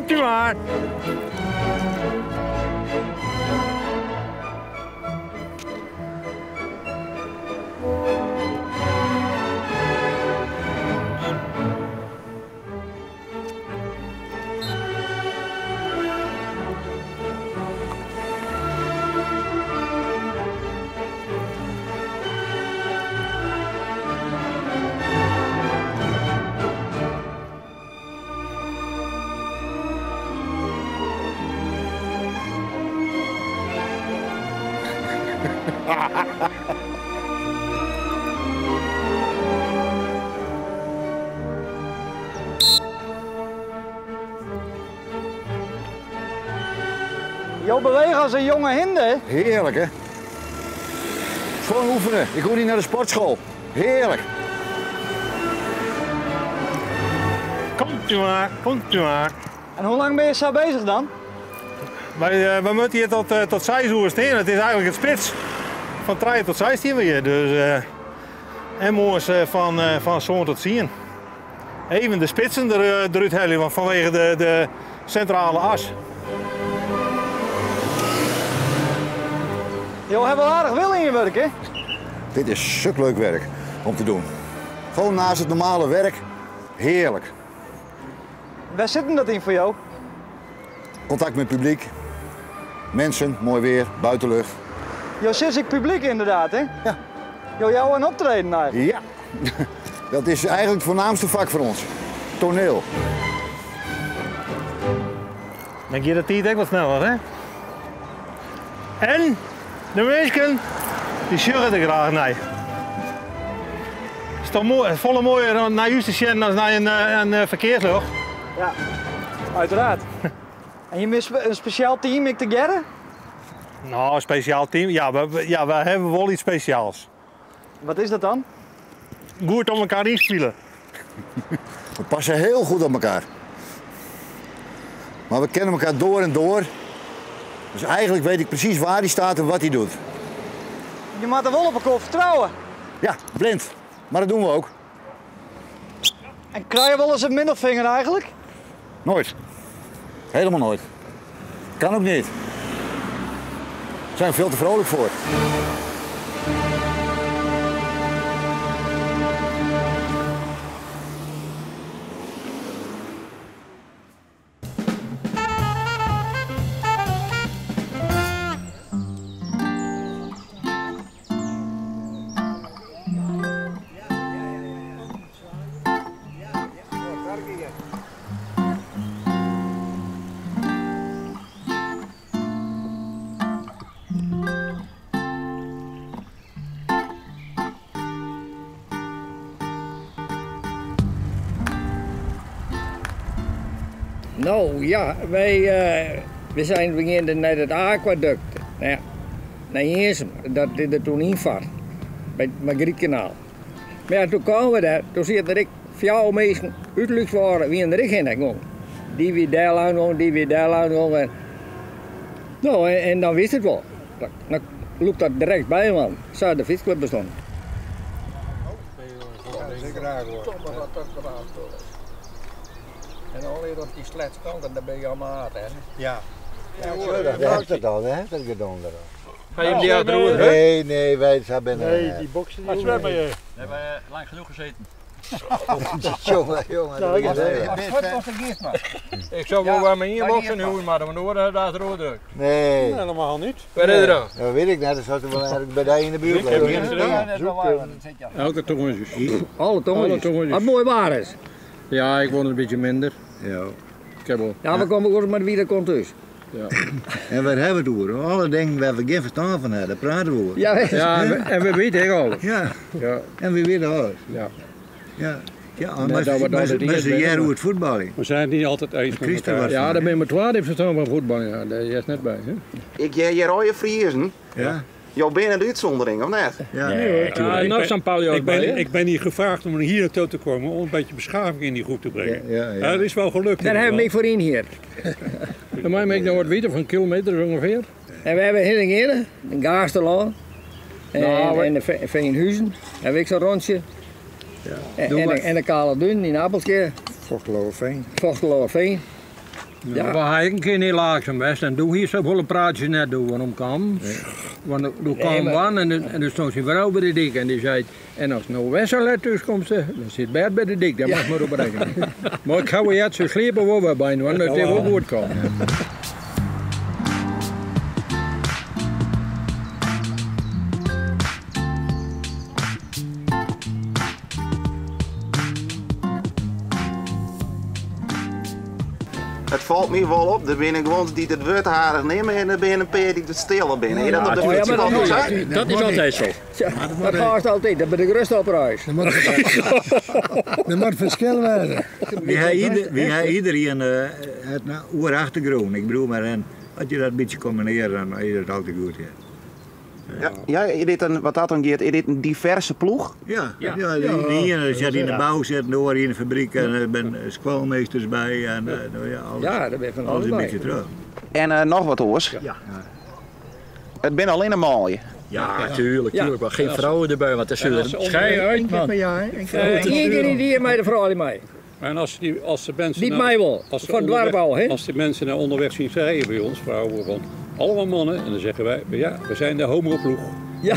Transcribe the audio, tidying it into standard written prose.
Komt u maar. Jo beweegt als een jonge hinde. Heerlijk, hè? Gewoon oefenen. Ik hoef niet naar de sportschool. Heerlijk. Komt u maar, komt u maar. En hoe lang ben je zo bezig dan? Wij moeten hier tot 6 uur staan. Het is eigenlijk het spits. Van 3 tot 6 hier weer. Dus, en moers van zo'n tot 10. Even de spitsen eruit halen, want vanwege de centrale as. Jo, heb wel aardig wil in je werk, hè? Dit is suk leuk werk om te doen. Gewoon naast het normale werk. Heerlijk. Waar zit hem dat in voor jou? Contact met het publiek. Mensen, mooi weer, buitenlucht. Jo, sinds ik publiek inderdaad, hè? Ja. Jo, jou een optreden eigenlijk. Ja. Dat is eigenlijk het voornaamste vak voor ons. Toneel. Dan gaat de tijd ook wat sneller, hè? En de mensen, die schurren er graag naar. Het is toch mooi, volle mooier naar huis te zien dan naar een verkeerslucht. Ja, uiteraard. En je mist een speciaal team, ik te gerren? Nou, een speciaal team. Ja, we hebben wel iets speciaals. Wat is dat dan? Goed om elkaar inspelen. We passen heel goed op elkaar. Maar we kennen elkaar door en door. Dus eigenlijk weet ik precies waar hij staat en wat hij doet. Je moet er wel op elkaar vertrouwen. Ja, blind. Maar dat doen we ook. En krijg je wel eens een middelvinger eigenlijk? Nooit. Helemaal nooit. Kan ook niet. Daar zijn we veel te vrolijk voor. Nou ja, we zijn beginnen naar het aquaduct. Nou ja, naar Jezus, dat is er toen invaart. Bij het Margrietkanaal. Maar ja, toen kwamen we daar, toen zie je dat ik 4 mensen uitlucht waren wie er in ging. Die weer daar lang gaan, die weer daar lang gaan. Nou, en dan wist het wel. Dan loopt dat direct bij, man. Zou de visclub bestaan. En alleen op die slechts kanten, daar ben je allemaal aan, hè? Ja. Dat heeft het al, hè? Dat gedaan daar. Ga je hem die uitroeren? Nee, wij zijn Nee, die boksen niet. Wat ben je? We hebben lang genoeg gezeten. Jongen. Ik zou wel waar me hier boksen nu, maar dan worden dat rood druk. Nee. Helemaal niet. Waar is er dan? Dat weet ik niet, dat zou toch wel eigenlijk bij die in de buurt blijven. Elke tongetjes. Alle tongetjes. Wat mooi waar is. Ja, ik woon een beetje minder. Ja. Ik heb wel. Ja, we komen gewoon maar wie er komt dus. Ja. En waar hebben we het over? Alle dingen waar we geen verstand van hebben, daar praten we over. Ja, En we weten alles. Ja. Ja. En we weten alles. Ja. Ja. Ja, dat we maar dat ze jij hoe het voetbal is. We zijn het niet altijd eens met Christen elkaar. was Ja, van. daar ben je met 12 verstand van voetbal. Ja, daar is net bij. Hè? Ik jij je rode Friesen. Ja. Jou bent een uitzondering, of net? Ja. Ja, nog zo'n Paulio Ik ben hier gevraagd om hier naartoe te komen om een beetje beschaving in die groep te brengen. Ja. Dat is wel gelukt. Daar hebben we mee voor in hier. Bij mij ben ik nou wat weten van kilometer ongeveer. En we hebben heel eerder een Gaasterlaan en de Veenhuizen. Heb ik zo'n rondje. Ja. En de Kale Dun in Appeltje. Vochtelooverveen. Vochtelooverveen. Ja. We gaan een keer niet laagzaam best en doe hier zoveel praatjes net doen waarom kan. Want toen kwam Wan en toen stond zijn vrouw bij de dik en die zei, en als nou Wesselet tussenkomt, dan zit Bert bij de dik, daar mag maar op rekenen. Maar ik ga weer het zo slepen waar we bij, want dat heeft wel goed komen. Het valt me wel op, er binnen gewoon die het wurtharig nemen en er binnen een paar die het stelen binnen. Heb je dat op de fiets altijd zo? Dat is altijd zo. Ja, dat gaat altijd, dat ben ik rust op reis. Er moet verschil zijn. Wie heeft iedereen het oerachtergrond. Ik bedoel maar, en als je dat een beetje combineert, dan is het altijd goed. Ja, wat dat dan gaat, is dit een diverse ploeg? Ja, de ene zit in de bouw, zit de andere in de fabriek en er zijn schoolmeesters bij en alles. Ja, daar ben je van Alles alles een bij. beetje terug. En nog wat hoors. Ja. Het ben alleen een maalje. Ja, tuurlijk. Maar geen vrouwen erbij, want dat zullen schei uit, man. Eén keer niet hier met de vrouw niet mee. En als de mensen Niet mij wel, van het dwarsbouw, hè? Als de mensen nou onderweg zien rijden bij ons, vrouwen van allemaal mannen, en dan zeggen wij, ja, we zijn de homoploeg. Ja.